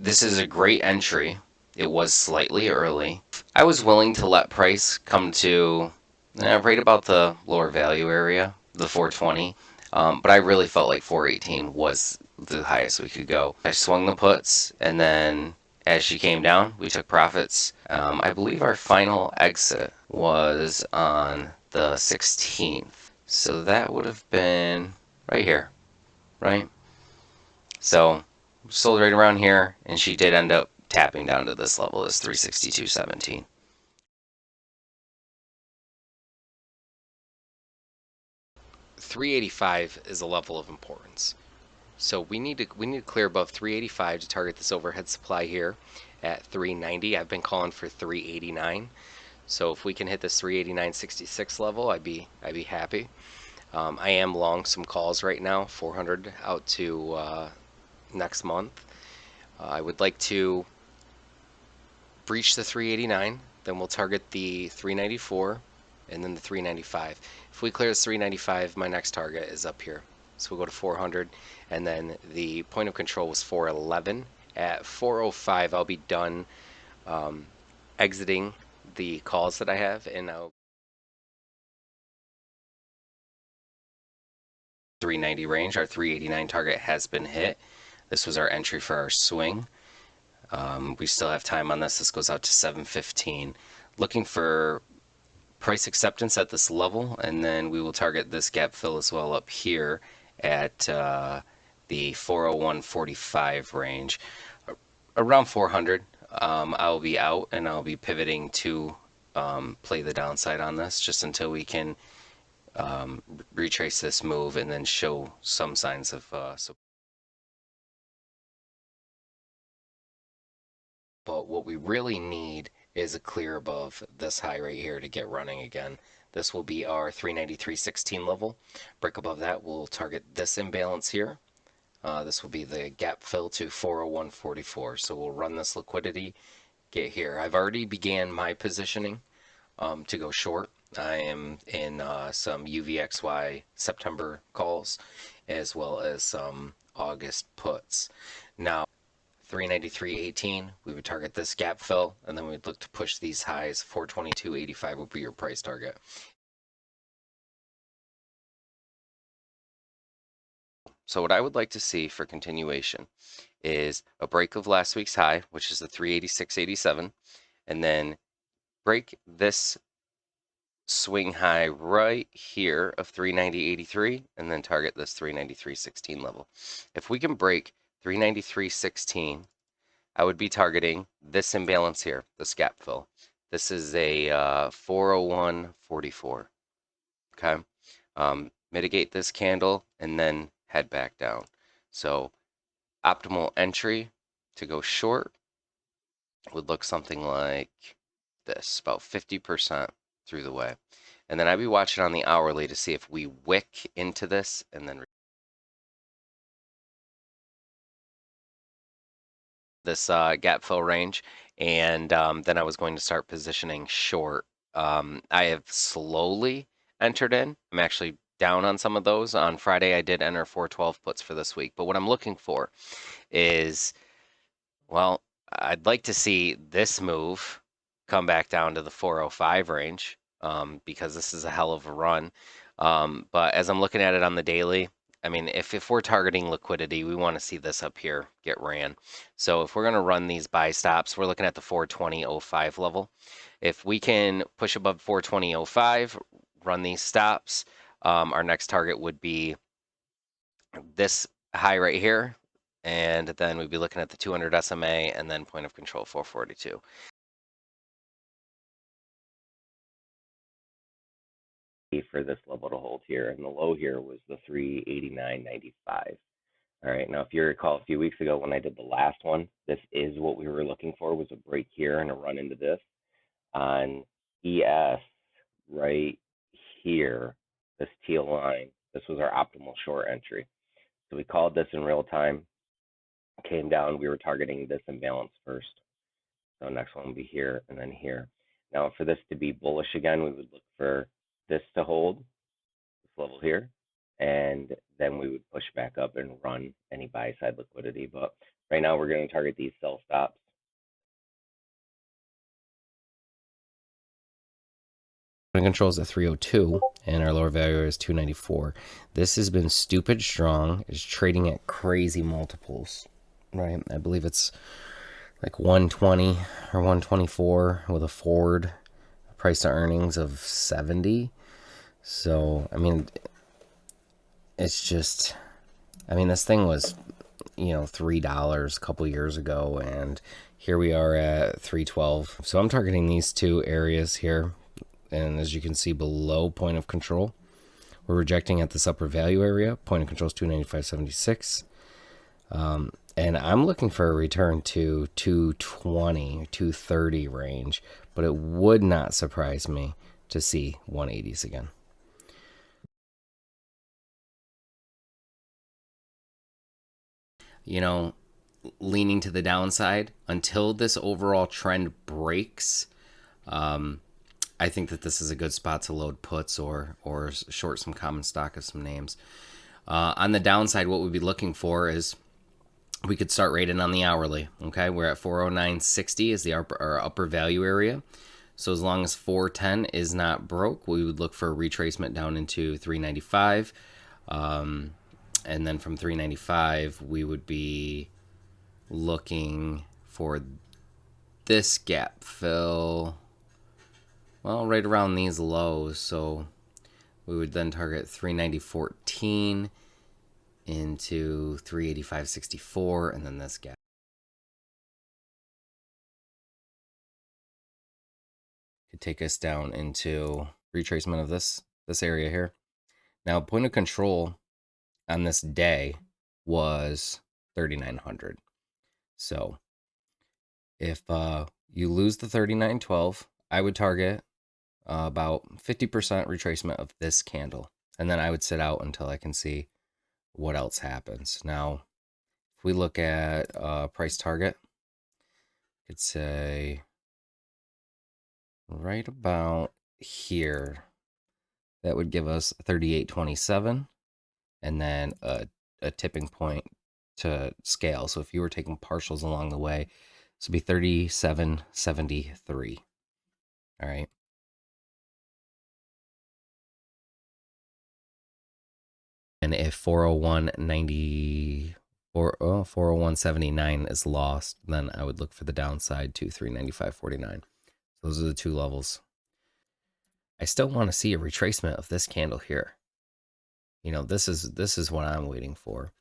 This is a great entry. It was slightly early. I was willing to let price come to right about the lower value area, the 420. But I really felt like 418 was the highest we could go. I swung the puts, and then as she came down, we took profits. I believe our final exit was on the 16th. So that would have been right here, right? So sold right around here, and she did end up tapping down to this level, is 362.17. $385 is a level of importance. So we need to clear above 385 to target this overhead supply here at 390. I've been calling for 389. So if we can hit this 389.66 level, I'd be happy. I am long some calls right now, 400 out to next month. I would like to breach the 389, then we'll target the 394 and then the 395. If we clear this 395, my next target is up here. So we'll go to 400, and then the point of control was 411. At 405, I'll be done exiting the calls that I have, and I'll 390 range. Our 389 target has been hit. This was our entry for our swing. We still have time on this. This goes out to 7:15. Looking for price acceptance at this level, and then we will target this gap fill as well up here at the 401.45 range. Around 400, I'll be out, and I'll be pivoting to play the downside on this just until we can retrace this move and then show some signs of support. But what we really need is a clear above this high right here to get running again. This will be our 393.16 level. Break above that, we'll target this imbalance here. This will be the gap fill to 401.44. So we'll run this liquidity, get here. I've already began my positioning to go short. I am in some UVXY September calls as well as some August puts. Now, 393.18, we would target this gap fill, and then we'd look to push these highs. 422.85 would be your price target. So what I would like to see for continuation is a break of last week's high, which is the 386.87, and then break this swing high right here of 390.83, and then target this 393.16 level. If we can break 393.16, I would be targeting this imbalance here, this gap fill. This is a 401.44. Okay. Mitigate this candle and then head back down. So optimal entry to go short would look something like this, about 50% through the way. And then I'd be watching on the hourly to see if we wick into this and then this gap fill range. And then I was going to start positioning short. I have slowly entered in. I'm actually down on some of those. On Friday, I did enter 412 puts for this week. But what I'm looking for is, well, I'd like to see this move come back down to the 405 range because this is a hell of a run. But as I'm looking at it on the daily, I mean, if we're targeting liquidity, we want to see this up here get ran. So if we're going to run these buy stops, we're looking at the 420.05 level. If we can push above 420.05, run these stops, our next target would be this high right here. And then we'd be looking at the 200 SMA and then point of control 442. For this level to hold here, and the low here was the 389.95. All right, now if you recall a few weeks ago when I did the last one, this is what we were looking for, was a break here and a run into this. On ES right here, this teal line, this was our optimal short entry. So we called this in real time, came down, we were targeting this imbalance first. So next one will be here and then here. Now for this to be bullish again, we would look for this to hold, this level here, and then we would push back up and run any buy side liquidity. But Right now, we're going to target these sell stops. Controls at 302 and our lower value is 294. This has been stupid strong. It's trading at crazy multiples, right? I believe it's like 120 or 124 with a forward price to earnings of 70. So, I mean, it's just, I mean, this thing was, $3 a couple years ago, and here we are at 312. So I'm targeting these two areas here. And as you can see below point of control, we're rejecting at this upper value area. Point of control is 295.76. And I'm looking for a return to 220, 230 range, but it would not surprise me to see 180s again. Leaning to the downside until this overall trend breaks. I think that this is a good spot to load puts or short some common stock of some names. On the downside, what we'd be looking for is we could start rating on the hourly. Okay, we're at 409.60 is the upper value area. So as long as 410 is not broke, we would look for a retracement down into 395. And then from 395, we would be looking for this gap fill, well, right around these lows. So we would then target 390.14 into 385.64, and then this gap. Could take us down into retracement of this area here. Now, point of control on this day was 3,900. So if you lose the 39.12, I would target about 50% retracement of this candle. And then I would sit out until I can see what else happens. Now, if we look at price target, could say right about here. That would give us 38.27 and then a tipping point to scale. So if you were taking partials along the way, this would be 37.73. All right. And if 401.90 or 401.79 is lost, then I would look for the downside to 395.49. Those are the two levels. I still want to see a retracement of this candle here. This is what I'm waiting for.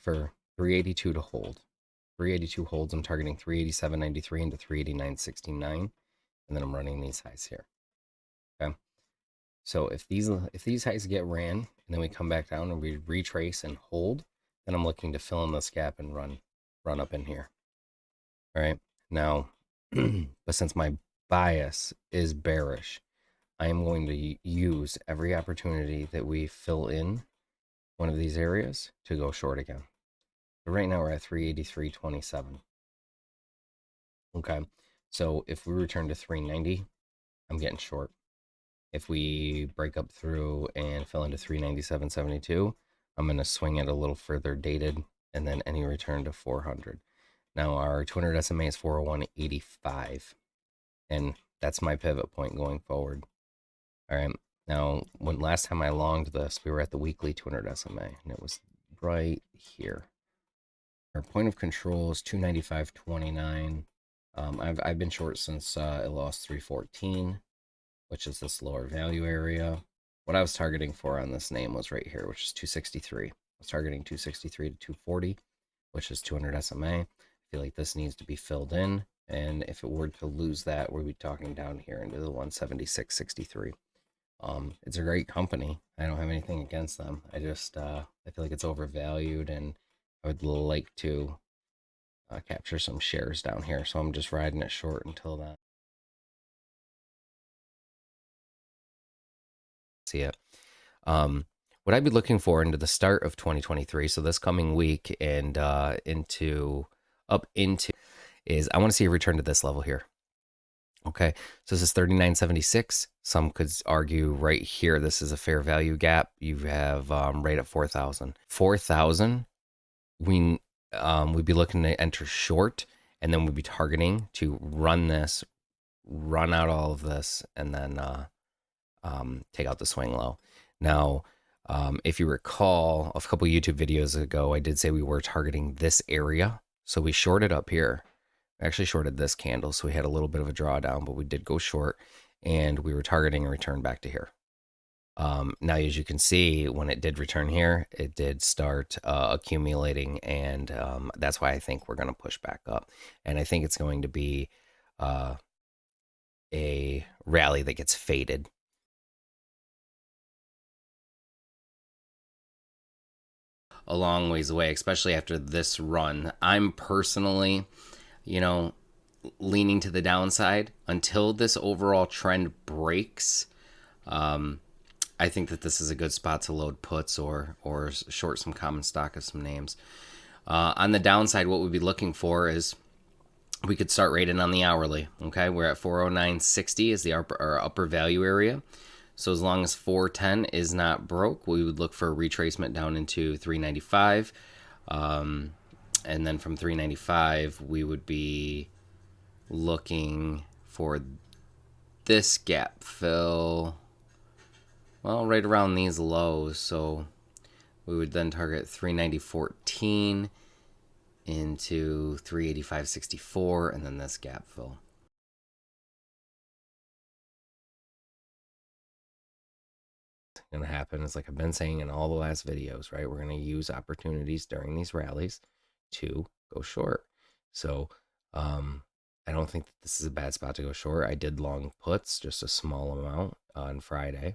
For 382 to hold. 382 holds. I'm targeting 387.93 into 389.69, and then I'm running these highs here. Okay. So if these highs get ran, and then we come back down and we retrace and hold, then I'm looking to fill in this gap and run up in here. All right. Now, but since my bias is bearish, I am going to use every opportunity that we fill in one of these areas to go short again. But right now we're at 383.27. Okay. So if we return to 390, I'm getting short. If we break up through and fill into 397.72, I'm going to swing it a little further dated, and then any return to 400. Now our 200 SMA is 401.85, and that's my pivot point going forward. All right. Now, when last time I longed this, we were at the weekly 200 SMA, and it was right here. Our point of control is 295.29. I've been short since it lost 314, which is this lower value area. What I was targeting for on this name was right here, which is 263. I was targeting 263 to 240, which is 200 SMA. I feel like this needs to be filled in, and if it were to lose that, we'd be talking down here into the 176.63. It's a great company. I don't have anything against them. I just I feel like it's overvalued, and I would like to capture some shares down here. So I'm just riding it short until that. See it. What I'd be looking for into the start of 2023, so this coming week and into is I want to see a return to this level here. Okay, so this is 39.76. Some could argue right here, this is a fair value gap. You have right at 4,000. 4,000, we'd be looking to enter short, and then we'd be targeting to run this, run out all of this, and then take out the swing low. Now, if you recall, a couple YouTube videos ago, I did say we were targeting this area. So we shorted up here. We actually shorted this candle, so we had a little bit of a drawdown, but we did go short, and we were targeting a return back to here. Now, as you can see, when it did return here, it did start accumulating, and that's why I think we're going to push back up. And I think it's going to be a rally that gets faded. A long ways away, especially after this run. I'm personally, you know, leaning to the downside until this overall trend breaks. I think that this is a good spot to load puts or short some common stock of some names. On the downside, what we'd be looking for is we could start rating on the hourly. Okay, we're at 409.60 is the upper value area. So as long as 410 is not broke, we would look for a retracement down into 395. And then from 395, we would be looking for this gap fill, well, right around these lows. So we would then target 390.14 into 385.64, and then this gap fill. Going to happen is like I've been saying in all the last videos, right? We're going to use opportunities during these rallies to go short. So I don't think that this is a bad spot to go short. I did long puts, just a small amount on Friday,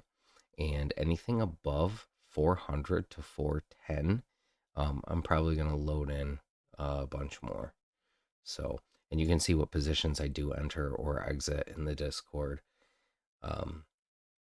and anything above 400 to 410, I'm probably going to load in a bunch more. So, and you can see what positions I do enter or exit in the Discord.